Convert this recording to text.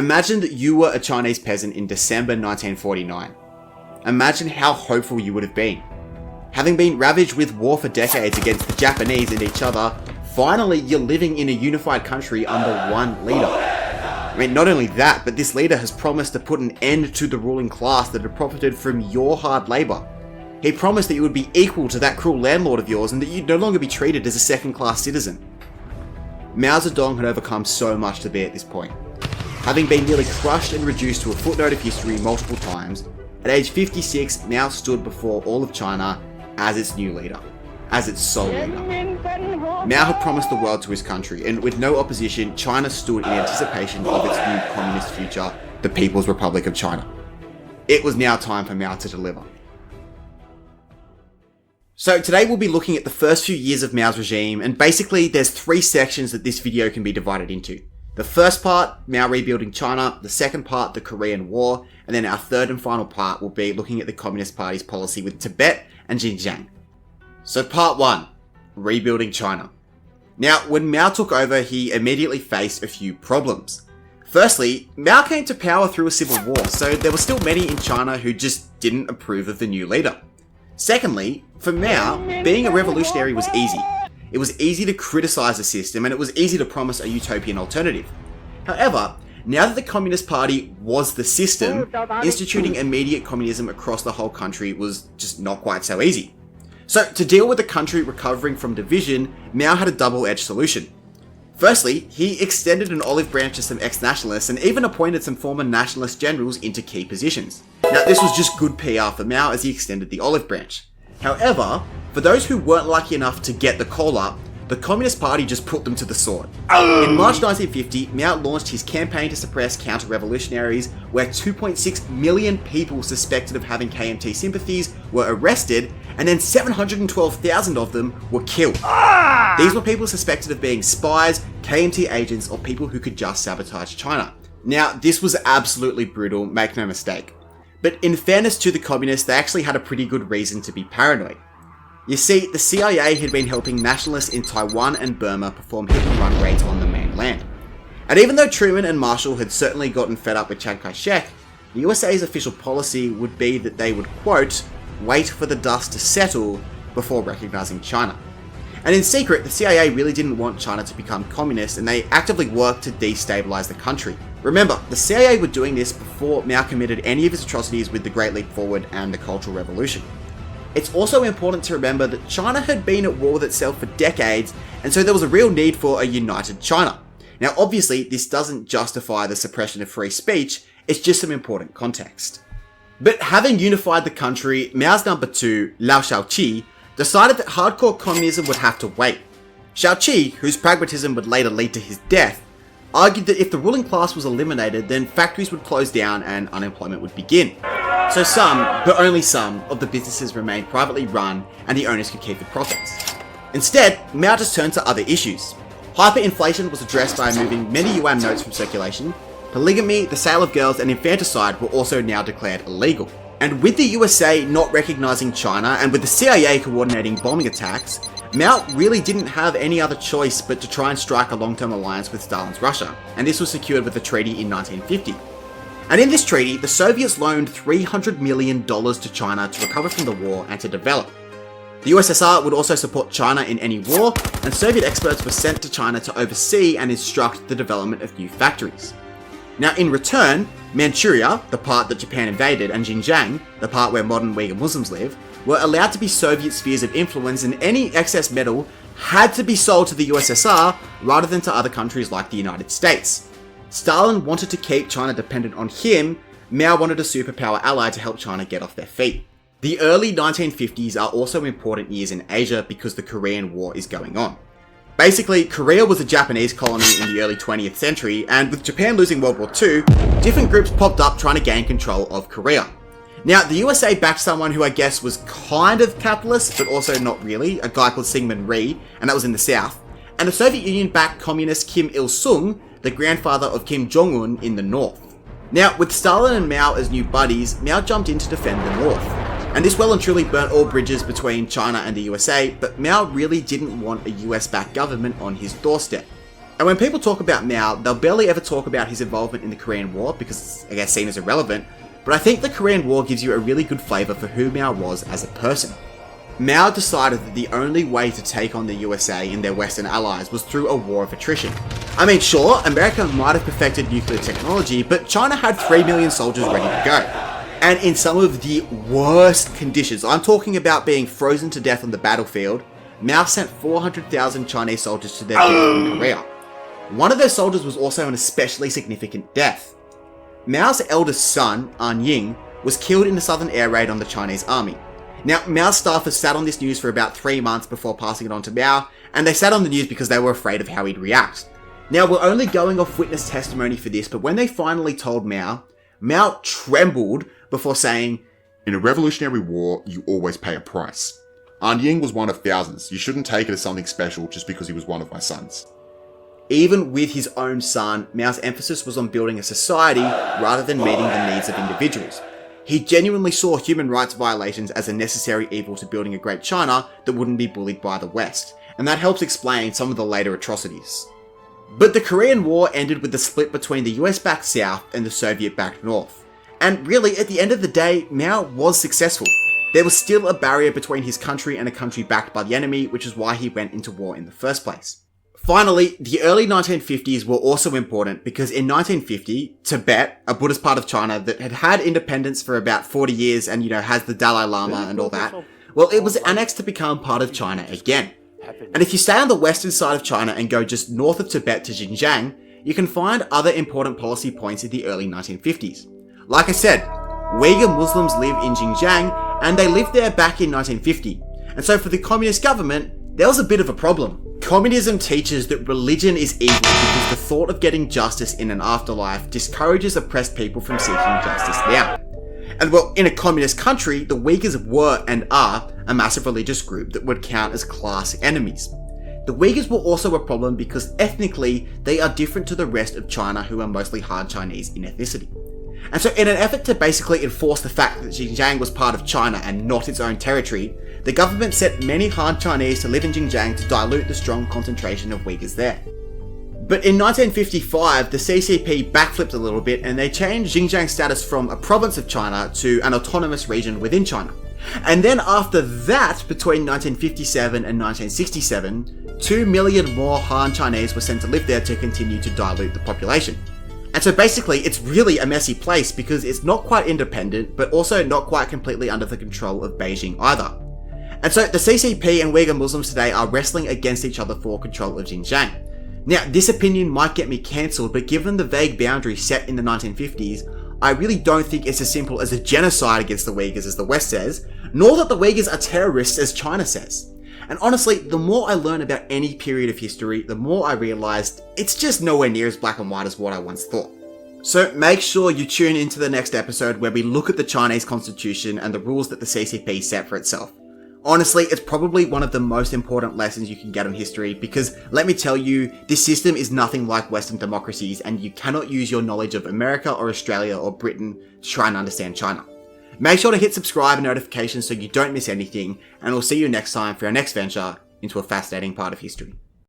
Imagine that you were a Chinese peasant in December 1949. Imagine how hopeful you would have been. Having been ravaged with war for decades against the Japanese and each other, finally you're living in a unified country under one leader. I mean, not only that, but this leader has promised to put an end to the ruling class that had profited from your hard labour. He promised that you would be equal to that cruel landlord of yours and that you'd no longer be treated as a second-class citizen. Mao Zedong had overcome so much to be at this point. Having been nearly crushed and reduced to a footnote of history multiple times, at age 56, Mao stood before all of China as its new leader, as its sole leader. Mao had promised the world to his country, and with no opposition, China stood in anticipation of its new communist future, the People's Republic of China. It was now time for Mao to deliver. So today we'll be looking at the first few years of Mao's regime, and basically there's three sections that this video can be divided into. The first part, Mao rebuilding China, the second part, the Korean War, and then our third and final part will be looking at the Communist Party's policy with Tibet and Xinjiang. So part 1, rebuilding China. Now, when Mao took over, he immediately faced a few problems. Firstly, Mao came to power through a civil war, so there were still many in China who just didn't approve of the new leader. Secondly, for Mao, being a revolutionary was easy. It was easy to criticise the system, and it was easy to promise a utopian alternative. However, now that the Communist Party was the system, instituting immediate communism across the whole country was just not quite so easy. So to deal with the country recovering from division, Mao had a double-edged solution. Firstly, he extended an olive branch to some ex-nationalists and even appointed some former nationalist generals into key positions. Now, this was just good PR for Mao as he extended the olive branch. However, for those who weren't lucky enough to get the call-up, the Communist Party just put them to the sword. In March 1950, Mao launched his campaign to suppress counter-revolutionaries, where 2.6 million people suspected of having KMT sympathies were arrested, and then 712,000 of them were killed. These were people suspected of being spies, KMT agents, or people who could just sabotage China. Now, this was absolutely brutal, make no mistake. But in fairness to the communists, they actually had a pretty good reason to be paranoid. You see, the CIA had been helping nationalists in Taiwan and Burma perform hit-and-run raids on the mainland. And even though Truman and Marshall had certainly gotten fed up with Chiang Kai-Shek, the USA's official policy would be that they would, quote, wait for the dust to settle before recognising China. And in secret, the CIA really didn't want China to become communist, and they actively worked to destabilise the country. Remember, the CIA were doing this before Mao committed any of his atrocities with the Great Leap Forward and the Cultural Revolution. It's also important to remember that China had been at war with itself for decades, and so there was a real need for a united China. Now obviously, this doesn't justify the suppression of free speech, it's just some important context. But having unified the country, Mao's number 2, Lao Shaoqi, decided that hardcore communism would have to wait. Shaoqi, whose pragmatism would later lead to his death, argued that if the ruling class was eliminated, then factories would close down and unemployment would begin. So some, but only some, of the businesses remained privately run and the owners could keep the profits. Instead, Mao just turned to other issues. Hyperinflation was addressed by removing many yuan notes from circulation. Polygamy, the sale of girls, and infanticide were also now declared illegal. And with the USA not recognising China and with the CIA coordinating bombing attacks, Mao really didn't have any other choice but to try and strike a long-term alliance with Stalin's Russia, and this was secured with a treaty in 1950. And in this treaty, the Soviets loaned $300 million to China to recover from the war and to develop. The USSR would also support China in any war, and Soviet experts were sent to China to oversee and instruct the development of new factories. Now in return, Manchuria, the part that Japan invaded, and Xinjiang, the part where modern Uyghur Muslims live, were allowed to be Soviet spheres of influence, and any excess metal had to be sold to the USSR rather than to other countries like the United States. Stalin wanted to keep China dependent on him, Mao wanted a superpower ally to help China get off their feet. The early 1950s are also important years in Asia because the Korean War is going on. Basically, Korea was a Japanese colony in the early 20th century, and with Japan losing World War II, different groups popped up trying to gain control of Korea. Now, the USA backed someone who I guess was kind of capitalist, but also not really, a guy called Syngman Rhee, and that was in the south, and the Soviet Union backed communist Kim Il-sung, the grandfather of Kim Jong-un, in the north. Now, with Stalin and Mao as new buddies, Mao jumped in to defend the north. And this well and truly burnt all bridges between China and the USA, but Mao really didn't want a US-backed government on his doorstep. And when people talk about Mao, they'll barely ever talk about his involvement in the Korean War because it's, I guess, seen as irrelevant, but I think the Korean War gives you a really good flavour for who Mao was as a person. Mao decided that the only way to take on the USA and their Western allies was through a war of attrition. I mean, sure, America might have perfected nuclear technology, but China had 3 million soldiers ready to go. And in some of the worst conditions, I'm talking about being frozen to death on the battlefield, Mao sent 400,000 Chinese soldiers to their death in Korea. One of those soldiers was also an especially significant death. Mao's eldest son, An Ying, was killed in a southern air raid on the Chinese army. Now, Mao's staffers sat on this news for about 3 months before passing it on to Mao, and they sat on the news because they were afraid of how he'd react. Now, we're only going off witness testimony for this, but when they finally told Mao, Mao trembled before saying, "In a revolutionary war, you always pay a price. An Ying was one of thousands. You shouldn't take it as something special just because he was one of my sons." Even with his own son, Mao's emphasis was on building a society rather than meeting the needs of individuals. He genuinely saw human rights violations as a necessary evil to building a great China that wouldn't be bullied by the West, and that helps explain some of the later atrocities. But the Korean War ended with the split between the US-backed South and the Soviet-backed North. And really, at the end of the day, Mao was successful. There was still a barrier between his country and a country backed by the enemy, which is why he went into war in the first place. Finally, the early 1950s were also important because in 1950, Tibet, a Buddhist part of China that had had independence for about 40 years and, has the Dalai Lama and all that, well, it was annexed to become part of China again. And if you stay on the western side of China and go just north of Tibet to Xinjiang, you can find other important policy points in the early 1950s. Like I said, Uyghur Muslims live in Xinjiang, and they lived there back in 1950. And so for the communist government, there was a bit of a problem. Communism teaches that religion is evil because the thought of getting justice in an afterlife discourages oppressed people from seeking justice now. And well, in a communist country, the Uyghurs were and are a massive religious group that would count as class enemies. The Uyghurs were also a problem because ethnically, they are different to the rest of China, who are mostly Han Chinese in ethnicity. And so in an effort to basically enforce the fact that Xinjiang was part of China and not its own territory, the government sent many Han Chinese to live in Xinjiang to dilute the strong concentration of Uyghurs there. But in 1955, the CCP backflipped a little bit and they changed Xinjiang's status from a province of China to an autonomous region within China. And then after that, between 1957 and 1967, 2 million more Han Chinese were sent to live there to continue to dilute the population. And so basically, it's really a messy place because it's not quite independent, but also not quite completely under the control of Beijing either. And so the CCP and Uyghur Muslims today are wrestling against each other for control of Xinjiang. Now, this opinion might get me cancelled, but given the vague boundaries set in the 1950s, I really don't think it's as simple as a genocide against the Uyghurs as the West says, nor that the Uyghurs are terrorists as China says. And honestly, the more I learn about any period of history, the more I realised it's just nowhere near as black and white as what I once thought. So make sure you tune into the next episode where we look at the Chinese constitution and the rules that the CCP set for itself. Honestly, it's probably one of the most important lessons you can get on history because, let me tell you, this system is nothing like Western democracies and you cannot use your knowledge of America or Australia or Britain to try and understand China. Make sure to hit subscribe and notifications so you don't miss anything, and we'll see you next time for our next venture into a fascinating part of history.